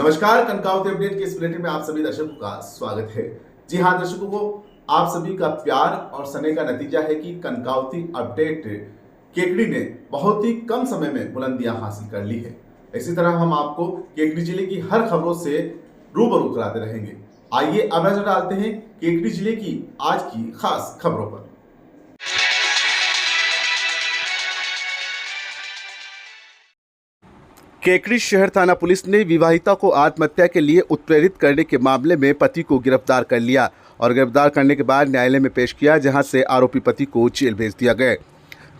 नमस्कार, कनकावती अपडेट के इस बुलेटिन में आप सभी दर्शकों का स्वागत है। जी हाँ दर्शकों को आप सभी का प्यार और स्नेह का नतीजा है कि कनकावती अपडेट केकड़ी ने बहुत ही कम समय में बुलंदियां हासिल कर ली है। इसी तरह हम आपको केकड़ी जिले की हर खबरों से रूबरू कराते रहेंगे। आइए अब नजर डालते हैं केकड़ी जिले की आज की खास खबरों पर। केकड़ी शहर थाना पुलिस ने विवाहिता को आत्महत्या के लिए उत्प्रेरित करने के मामले में पति को गिरफ्तार कर लिया और गिरफ्तार करने के बाद न्यायालय में पेश किया, जहां से आरोपी पति को जेल भेज दिया गया।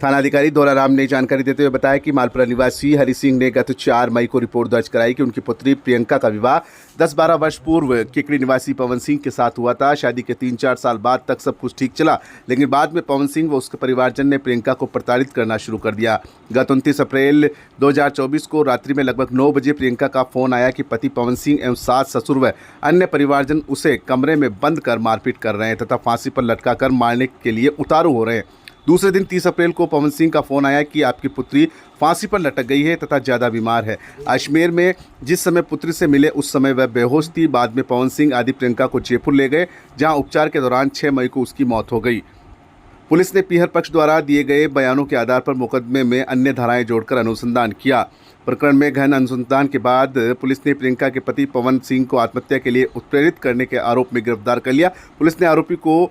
थानाधिकारी दोलाराम ने जानकारी देते हुए बताया कि मालपुरा निवासी हरि सिंह ने गत 4 मई को रिपोर्ट दर्ज कराई कि उनकी पुत्री प्रियंका का विवाह 10-12 वर्ष पूर्व केकड़ी निवासी पवन सिंह के साथ हुआ था। शादी के 3-4 साल बाद तक सब कुछ ठीक चला, लेकिन बाद में पवन सिंह व उसके परिवारजन ने प्रियंका को प्रताड़ित करना शुरू कर दिया। गत 29 अप्रैल 2024 को रात्रि में लगभग 9 बजे प्रियंका का फोन आया कि पति पवन सिंह एवं सास, ससुर व अन्य परिवारजन उसे कमरे में बंद कर मारपीट कर रहे हैं तथा फांसी पर लटकाकर मारने के लिए उतारू हो रहे हैं। दूसरे दिन 30 अप्रैल को पवन सिंह का फोन आया कि आपकी पुत्री फांसी पर लटक गई है तथा ज़्यादा बीमार है। अजमेर में जिस समय पुत्री से मिले उस समय वह बेहोश थी। बाद में पवन सिंह आदि प्रियंका को जयपुर ले गए, जहां उपचार के दौरान 6 मई को उसकी मौत हो गई। पुलिस ने पीहर पक्ष द्वारा दिए गए बयानों के आधार पर मुकदमे में अन्य धाराएं जोड़कर अनुसंधान किया। प्रकरण में गहन अनुसंधान के बाद पुलिस ने प्रियंका के पति पवन सिंह को आत्महत्या के लिए उत्प्रेरित करने के आरोप में गिरफ्तार कर लिया। पुलिस ने आरोपी को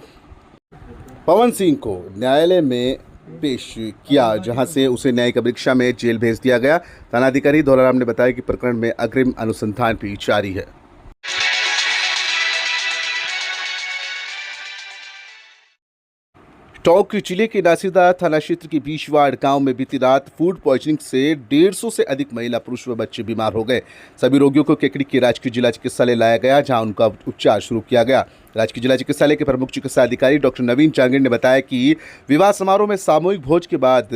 पवन सिंह को न्यायालय में पेश किया, जहां से उसे न्यायिक परीक्षा में जेल भेज दिया गया। थानाधिकारी दोलाराम ने बताया कि प्रकरण में अग्रिम अनुसंधान भी जारी है। टोंक जिले के नासिरदार थाना क्षेत्र के बीशवाड़ गांव में बीती रात फूड पॉइजनिंग से 150 से अधिक महिला, पुरुष व बच्चे बीमार हो गए। सभी रोगियों को केकड़ी के राजकीय जिला चिकित्सालय लाया गया, जहां उनका उपचार शुरू किया गया। राजकीय जिला चिकित्सालय के प्रमुख चिकित्सा अधिकारी डॉक्टर नवीन चांगेड़ ने बताया कि विवाह समारोह में सामूहिक भोज के बाद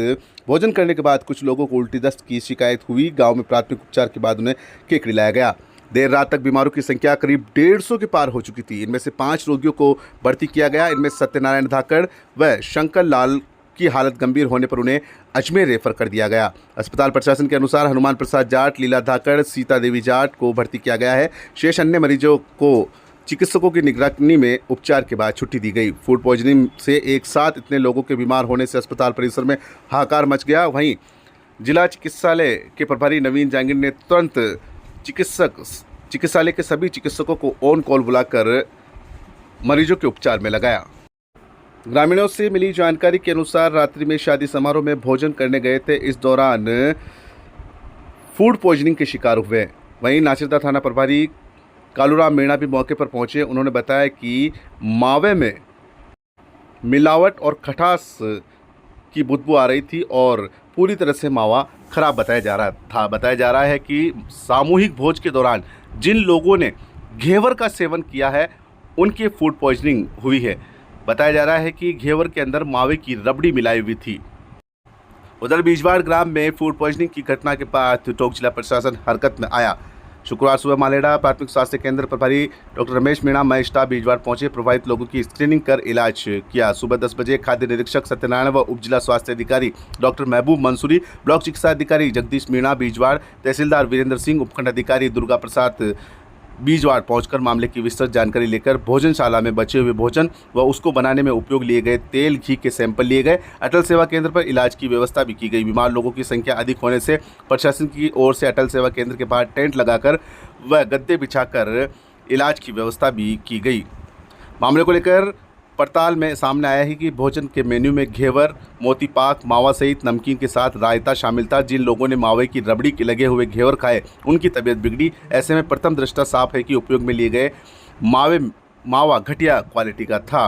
भोजन करने के बाद कुछ लोगों को उल्टी दस्त की शिकायत हुई। गाँव में प्राथमिक उपचार के बाद उन्हें केकड़ी लाया गया। देर रात तक बीमारों की संख्या करीब 150 के पार हो चुकी थी। इनमें से 5 रोगियों को भर्ती किया गया। इनमें सत्यनारायण धाकड़ व शंकर लाल की हालत गंभीर होने पर उन्हें अजमेर रेफर कर दिया गया। अस्पताल प्रशासन के अनुसार हनुमान प्रसाद जाट, लीला धाकड़, सीता देवी जाट को भर्ती किया गया है। शेष अन्य मरीजों को चिकित्सकों की निगरानी में उपचार के बाद छुट्टी दी गई। फूड पॉइजनिंग से एक साथ इतने लोगों के बीमार होने से अस्पताल परिसर में हाहाकार मच गया। वहीं जिला चिकित्सालय के प्रभारी नवीन जांगिड़ ने तुरंत चिकित्सालय के सभी चिकित्सकों को ऑन कॉल बुलाकर मरीजों के उपचार में लगाया। ग्रामीणों से मिली जानकारी के अनुसार रात्रि में शादी समारोह में भोजन करने गए थे। इस दौरान फूड पॉइजनिंग के शिकार हुए। वहीं नासिरदार थाना प्रभारी कालूराम मीणा भी मौके पर पहुंचे। उन्होंने बताया कि मावे में मिलावट और खटास की बदबू आ रही थी और पूरी तरह से मावा खराब बताया जा रहा था। बताया जा रहा है कि सामूहिक भोज के दौरान जिन लोगों ने घेवर का सेवन किया है उनकी फूड पॉइजनिंग हुई है। बताया जा रहा है कि घेवर के अंदर मावे की रबड़ी मिलाई हुई थी। उधर बीजवाड़ ग्राम में फूड पॉइजनिंग की घटना के बाद टोंक जिला प्रशासन हरकत में आया। शुक्रवार सुबह मालेड़ा प्राथमिक स्वास्थ्य केंद्र प्रभारी डॉक्टर रमेश मीणा महेश स्टाफ बीजवाड़ पहुंचे। प्रभावित लोगों की स्क्रीनिंग कर इलाज किया। सुबह 10 बजे खाद्य निरीक्षक सत्यनारायण व उप जिला स्वास्थ्य अधिकारी डॉक्टर महबूब मंसूरी, ब्लॉक चिकित्सा अधिकारी जगदीश मीणा बीजवाड़, तहसीलदार वीरेंद्र सिंह, उपखंड अधिकारी दुर्गा प्रसाद बीजवाड़ पहुंचकर मामले की विस्तृत जानकारी लेकर भोजनशाला में बचे हुए भोजन व उसको बनाने में उपयोग लिए गए तेल, घी के सैंपल लिए गए। अटल सेवा केंद्र पर इलाज की व्यवस्था भी की गई। बीमार लोगों की संख्या अधिक होने से प्रशासन की ओर से अटल सेवा केंद्र के बाहर टेंट लगाकर व गद्दे बिछाकर इलाज की व्यवस्था भी की गई। मामले को लेकर पड़ताल में सामने आया है कि भोजन के मेन्यू में घेवर, मोती पाक, मावा सहित नमकीन के साथ रायता शामिल था। जिन लोगों ने मावे की रबड़ी के लगे हुए घेवर खाए उनकी तबीयत बिगड़ी। ऐसे में प्रथम दृष्टया साफ है कि उपयोग में लिए गए मावा घटिया क्वालिटी का था।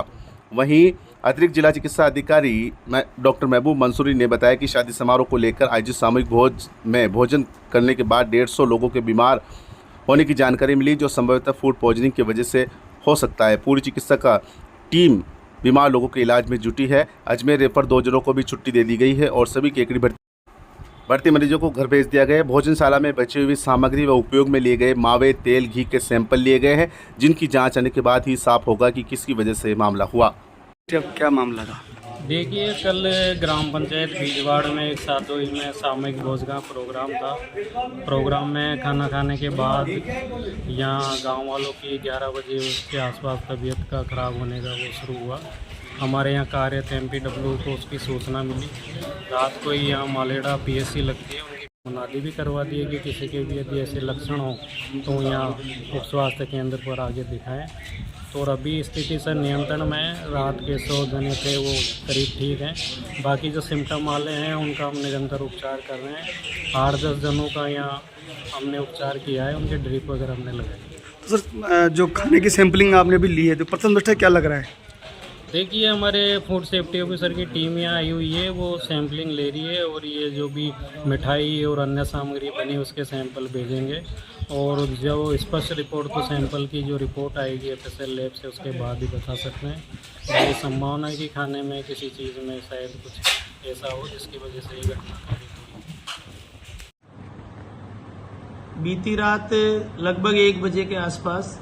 वहीं अतिरिक्त जिला चिकित्सा अधिकारी डॉक्टर महबूब मंसूरी ने बताया कि शादी समारोह को लेकर आयोजित सामूहिक भोज में भोजन करने के बाद 150 लोगों के बीमार होने की जानकारी मिली, जो संभवतः फूड पॉइजनिंग की वजह से हो सकता है। पूरी चिकित्सा टीम बीमार लोगों के इलाज में जुटी है। अजमेर रेफर 2 जनों को भी छुट्टी दे दी गई है और सभी केकड़ी भर्ती मरीजों को घर भेज दिया गया है। भोजनशाला में बची हुई सामग्री व उपयोग में लिए गए मावे, तेल, घी के सैंपल लिए गए हैं, जिनकी जांच आने के बाद ही साफ होगा कि किसकी वजह से मामला हुआ। क्या मामला था? देखिए, कल ग्राम पंचायत बीजवाड़ में एक सातोई में सामूहिक भोज का प्रोग्राम था। प्रोग्राम में खाना खाने के बाद यहाँ गांव वालों की 11 बजे के आसपास तबीयत का ख़राब होने का वो शुरू हुआ। हमारे यहाँ कार्यरत MPW को उसकी सूचना मिली। रात को ही यहाँ मालेड़ा PSC लगती है, उनकी मुनादी भी करवा दी है कि किसी के भी यदि ऐसे लक्षण हो तो यहाँ उप स्वास्थ्य केंद्र पर आगे दिखाएं। तो और अभी स्थिति सर नियंत्रण में, रात के 100 जने थे वो करीब ठीक हैं। बाकी जो सिम्टम वाले हैं उनका हम निरंतर उपचार कर रहे हैं। 8-10 जनों का यहाँ हमने उपचार किया है, उनके ड्रिप वगैरह हमने लगाई। तो सर जो खाने की सैंपलिंग आपने भी ली है तो प्रथम दृष्टया क्या लग रहा है? देखिए, हमारे फूड सेफ्टी ऑफिसर की टीम यहाँ आई हुई है, वो सैंपलिंग ले रही है और ये जो भी मिठाई और अन्य सामग्री बनी उसके सैंपल भेजेंगे और जो स्पष्ट रिपोर्ट तो सैंपल की जो रिपोर्ट आएगी FSL लैब से उसके बाद ही बता सकते हैं। ये संभावना है कि खाने में किसी चीज़ में शायद कुछ ऐसा हो जिसकी वजह से ये घटना हुई। बीती रात लगभग 1 बजे के आसपास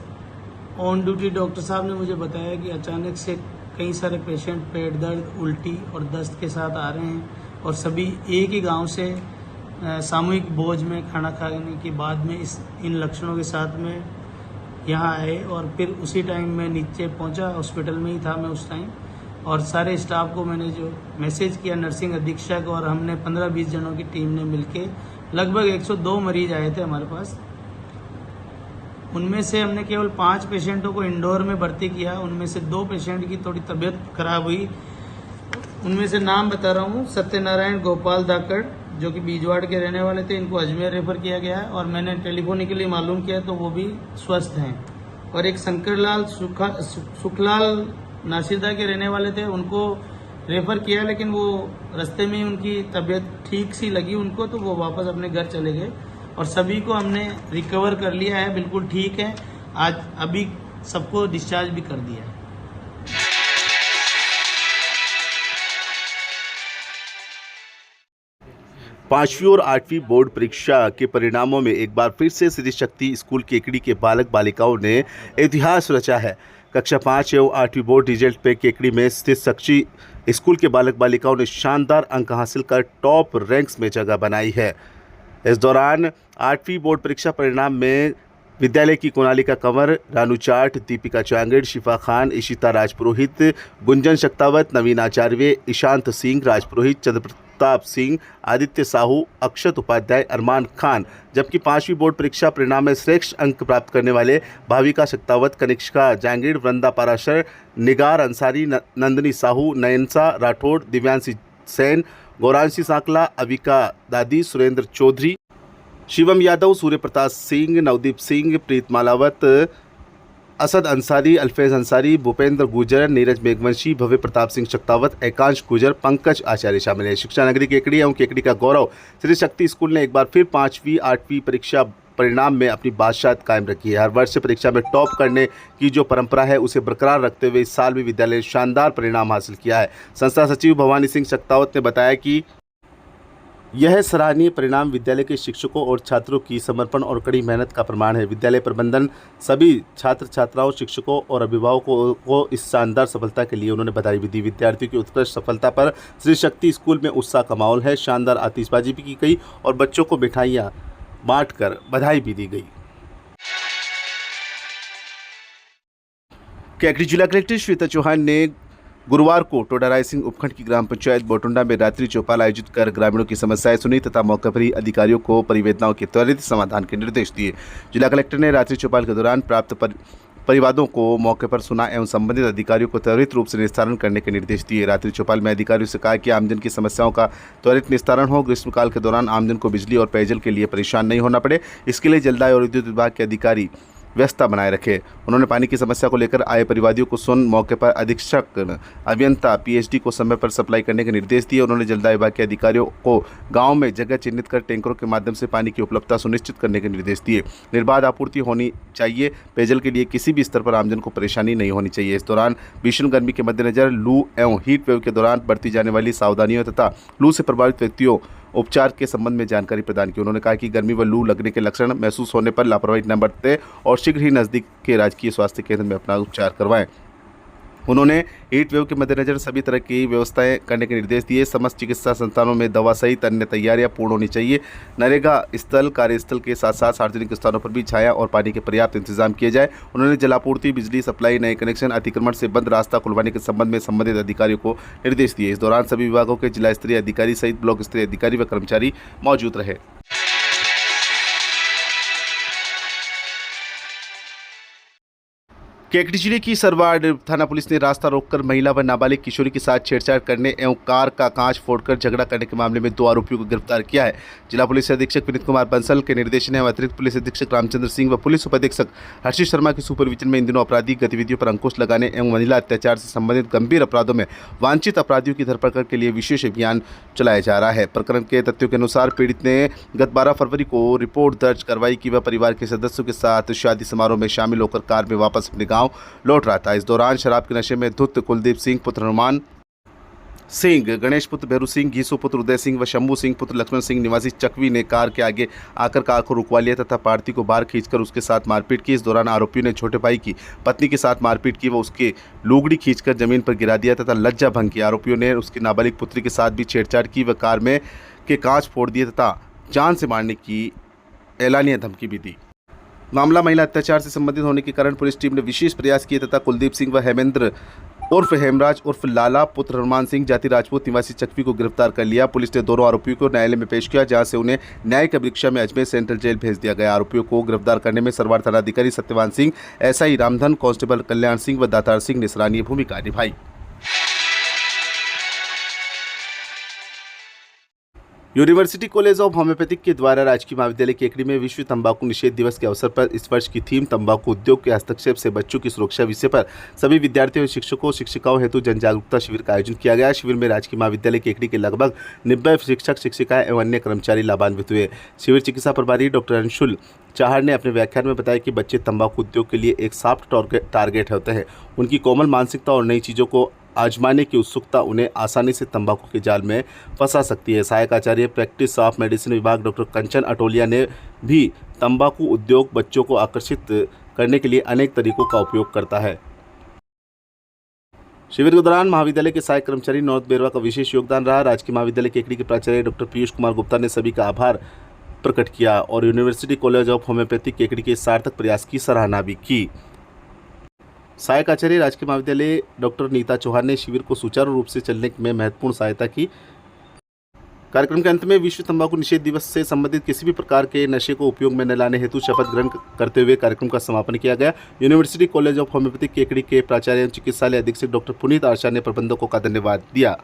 ऑन ड्यूटी डॉक्टर साहब ने मुझे बताया कि अचानक से कई सारे पेशेंट पेट दर्द, उल्टी और दस्त के साथ आ रहे हैं और सभी एक ही गांव से सामूहिक भोज में खाना खाने के बाद में इन लक्षणों के साथ में यहाँ आए और फिर उसी टाइम मैं नीचे पहुँचा, हॉस्पिटल में ही था मैं उस टाइम, और सारे स्टाफ को मैंने जो मैसेज किया, नर्सिंग अधीक्षक और हमने 15-20 जनों की टीम ने मिलके लगभग 102 मरीज आए थे हमारे पास। उनमें से हमने केवल 5 पेशेंटों को इंडोर में भर्ती किया। उनमें से 2 पेशेंट की थोड़ी तबीयत खराब हुई। उनमें से नाम बता रहा हूँ, सत्यनारायण गोपाल धाकड़ जो कि बीजवाड़ के रहने वाले थे, इनको अजमेर रेफर किया गया है और मैंने टेलीफोनिकली मालूम किया तो वो भी स्वस्थ हैं। और एक शंकरलाल सुखलाल नासिरदा के रहने वाले थे, उनको रेफर किया लेकिन वो रास्ते में ही उनकी तबीयत ठीक सी लगी उनको, तो वो वापस अपने घर चले गए और सभी को हमने रिकवर कर लिया है, बिल्कुल ठीक है। आज अभी सबको डिस्चार्ज भी कर दिया है। पांचवी और 8वीं बोर्ड परीक्षा के परिणामों में एक बार फिर से श्री शक्ति स्कूल केकड़ी के बालक बालिकाओं ने इतिहास रचा है। कक्षा 5 एवं 8वीं बोर्ड रिजल्ट पे केकड़ी में स्थित शक्ति स्कूल के बालक बालिकाओं ने शानदार अंक हासिल कर टॉप रैंक्स में जगह बनाई है। इस दौरान 8वीं बोर्ड परीक्षा परिणाम में विद्यालय की कोनालिका कंवर, रानू चाट, दीपिका चांगेड़, शिफा खान, इशिता राजपुरोहित, गुंजन शक्तावत, नवीन आचार्य, ईशांत सिंह राजपुरोहित, चंद्रप्रताप सिंह, आदित्य साहू, अक्षत उपाध्याय, अरमान खान, जबकि 5वीं बोर्ड परीक्षा परिणाम में श्रेष्ठ अंक प्राप्त करने वाले भाविका शक्तावत, कनिष्का जांगीड़, वृंदा पाराशर, निगार अंसारी, नंदनी साहू, नयनसा राठौड़, दिव्यांशी सेन, गौरांशी सांकला, अविका दादी, सुरेंद्र चौधरी, शिवम यादव, सूर्य प्रताप सिंह, नवदीप सिंह, प्रीत मालावत, असद अंसारी, अल्फेज अंसारी, भूपेंद्र गुजर, नीरज मेघवंशी, भव्य प्रताप सिंह शक्तावत, एकांश गुजर, पंकज आचार्य शामिल हैं। शिक्षा नगरी केकड़ी एवं केकड़ी का गौरव श्री शक्ति स्कूल ने एक बार फिर 5वीं 8वीं परीक्षा परिणाम में अपनी बादशाहत कायम रखी है। हर वर्ष परीक्षा में टॉप करने की जो परंपरा है उसे बरकरार रखते हुए इस साल भी विद्यालय ने शानदार परिणाम हासिल किया है। संस्था सचिव भवानी सिंह शक्तावत ने बताया कि यह सराहनीय परिणाम विद्यालय के शिक्षकों और छात्रों की समर्पण और कड़ी मेहनत का प्रमाण है। विद्यालय प्रबंधन सभी छात्र छात्राओं, शिक्षकों और अभिभावकों को इस शानदार सफलता के लिए उन्होंने बधाई भी दी। विद्यार्थियों की उत्कृष्ट सफलता पर श्री शक्ति स्कूल में उत्साह का माहौल है। शानदार आतिशबाजी भी की गई और बच्चों को मिठाइयाँ बांटकर बधाई भी दी गई। केकड़ी जिला कलेक्टर श्वेता चौहान ने गुरुवार को टोडा राय सिंह उपखंड की ग्राम पंचायत बोटुंडा में रात्रि चौपाल आयोजित कर ग्रामीणों की समस्याएं सुनी तथा मौके पर ही अधिकारियों को परिवेदनाओं के त्वरित समाधान के निर्देश दिए। जिला कलेक्टर ने रात्रि चौपाल के दौरान प्राप्त परिवादों को मौके पर सुना एवं संबंधित अधिकारियों को त्वरित रूप से निस्तारण करने के निर्देश दिए। रात्रि चौपाल में अधिकारियों से कहा कि आमजन की समस्याओं का त्वरित निस्तारण हो। ग्रीष्मकाल के दौरान आमजन को बिजली और पेयजल के लिए परेशान नहीं होना पड़े, इसके लिए जलदाय और विद्युत विभाग के अधिकारी व्यवस्था बनाए रखे। उन्होंने पानी की समस्या को लेकर आए परिवादियों को सुन मौके पर अधीक्षक अभियंता PhD को समय पर सप्लाई करने के निर्देश दिए। उन्होंने जलदाय विभाग के अधिकारियों को गांव में जगह चिन्हित कर टैंकरों के माध्यम से पानी की उपलब्धता सुनिश्चित करने के निर्देश दिए। निर्बाध आपूर्ति होनी चाहिए। पेयजल के लिए किसी भी स्तर पर आमजन को परेशानी नहीं होनी चाहिए। इस दौरान भीषण गर्मी के मद्देनजर लू एवं हीट वेव के दौरान बरती जाने वाली सावधानियों तथा लू से प्रभावित व्यक्तियों उपचार के संबंध में जानकारी प्रदान की। उन्होंने कहा कि गर्मी व लू लगने के लक्षण महसूस होने पर लापरवाही न बरतें और शीघ्र ही नजदीक के राजकीय स्वास्थ्य केंद्र में अपना उपचार करवाएं। उन्होंने हीट वेव के मद्देनजर सभी तरह की व्यवस्थाएं करने के निर्देश दिए। समस्त चिकित्सा संस्थानों में दवा सहित अन्य तैयारियां पूर्ण होनी चाहिए। नरेगा स्थल, कार्यस्थल के साथ साथ सार्वजनिक स्थानों पर भी छाया और पानी के पर्याप्त इंतजाम किए जाए। उन्होंने जलापूर्ति, बिजली सप्लाई, नए कनेक्शन, अतिक्रमण से बंद रास्ता खुलवाने के संबंध में संबंधित अधिकारियों को निर्देश दिए। इस दौरान सभी विभागों के जिला स्तरीय अधिकारी सहित ब्लॉक स्तरीय अधिकारी व कर्मचारी मौजूद रहे। केकड़ी जिले की सरवाड़ थाना पुलिस ने रास्ता रोककर महिला व नाबालिग किशोरी के साथ छेड़छाड़ करने एवं कार का कांच फोड़कर झगड़ा करने के मामले में 2 आरोपियों को गिरफ्तार किया है। जिला पुलिस अधीक्षक विनीत कुमार बंसल के निर्देशन एवं अतिरिक्त पुलिस अधीक्षक रामचंद्र सिंह व पुलिस उपाधीक्षक हर्षित शर्मा के सुपरविजन में इन दिनों आपराधिक गतिविधियों पर अंकुश लगाने एवं महिला अत्याचार से संबंधित गंभीर अपराधों में वांछित अपराधियों की धरपकड़ के लिए विशेष अभियान चलाया जा रहा है। प्रकरण के तथ्यों के अनुसार पीड़ित ने गत 12 फरवरी को रिपोर्ट दर्ज करवाई कि वह परिवार के सदस्यों के साथ शादी समारोह में शामिल होकर कार में वापस अपने गाँव लौट रहा था। इस दौरान शराब के नशे में धुत कुलदीप सिंह पुत्र हनुमान सिंह, गणेश पुत्र भैरू सिंह, घीसू पुत्र उदय सिंह व शंभू सिंह पुत्र लक्ष्मण सिंह निवासी चकवी ने कार के आगे आकर कार को रुकवा लिया तथा पार्थी को बाहर खींचकर उसके साथ मारपीट की। इस दौरान आरोपियों ने छोटे भाई की पत्नी के साथ मारपीट की व उसके लुगड़ी खींचकर जमीन पर गिरा दिया तथा लज्जा भंग की। आरोपियों ने उसकी नाबालिग पुत्री के साथ भी छेड़छाड़ की व कार में के कांच फोड़ दिए तथा जान से मारने की एलानिया धमकी भी दी। मामला महिला अत्याचार से संबंधित होने के कारण पुलिस टीम ने विशेष प्रयास किए तथा कुलदीप सिंह व हेमेंद्र उर्फ हेमराज उर्फ लाला पुत्र हनुमान सिंह जाति राजपूत निवासी चकवी को गिरफ्तार कर लिया। पुलिस ने दोनों आरोपियों को न्यायालय में पेश किया, जहां से उन्हें न्यायिक परीक्षा में अजमेर सेंट्रल जेल भेज दिया गया। आरोपियों को गिरफ्तार करने में सरवाड़ थानाधिकारी सत्यवान सिंह, एसआई रामधन, कांस्टेबल कल्याण सिंह व दातार सिंह ने सराहनीय भूमिका निभाई। यूनिवर्सिटी कॉलेज ऑफ होम्योपैथिक के द्वारा राजकीय महाविद्यालय केकड़ी में विश्व तंबाकू निषेध दिवस के अवसर पर इस वर्ष की थीम तंबाकू उद्योग के हस्तक्षेप से बच्चों की सुरक्षा विषय पर सभी विद्यार्थियों और शिक्षकों शिक्षिकाओं हेतु जन जागरूकता शिविर का आयोजन किया गया। शिविर में राजकीय महाविद्यालय केकड़ी के लगभग 90 शिक्षक शिक्षिकाएं एवं अन्य कर्मचारी लाभान्वित हुए। शिविर चिकित्सा प्रभारी डॉक्टर अंशुल चाहर ने अपने व्याख्यान में बताया कि बच्चे तंबाकू उद्योग के लिए एक सॉफ्ट टारगेट होते हैं। उनकी कोमल मानसिकता और नई चीज़ों को आजमाने की उत्सुकता उन्हें आसानी से तंबाकू के जाल में फंसा सकती है। सहायक आचार्य प्रैक्टिस ऑफ मेडिसिन विभाग डॉक्टर कंचन अटोलिया ने भी तंबाकू उद्योग बच्चों को आकर्षित करने के लिए अनेक तरीकों का उपयोग करता है। शिविर के दौरान महाविद्यालय के सहायक कर्मचारी नौत बेरवा का विशेष योगदान रहा। राजकीय महाविद्यालय केकड़ी के प्राचार्य डॉक्टर पीयूष कुमार गुप्ता ने सभी का आभार प्रकट किया और university college of homeopathic Kekri के सार्थक प्रयास की सराहना भी की। सहायक आचार्य राजकीय महाविद्यालय डॉक्टर नीता चौहान ने शिविर को सुचारू रूप से चलने में महत्वपूर्ण सहायता की। कार्यक्रम के अंत में विश्व तंबाकू निषेध दिवस से संबंधित किसी भी प्रकार के नशे को उपयोग में न लाने हेतु शपथ ग्रहण करते हुए कार्यक्रम का समापन किया गया। University college of homeopathic Kekri के प्राचार्य एवं चिकित्सालय अधीक्षक डॉक्टर पुनीत आशा ने प्रबंधकों का धन्यवाद दिया।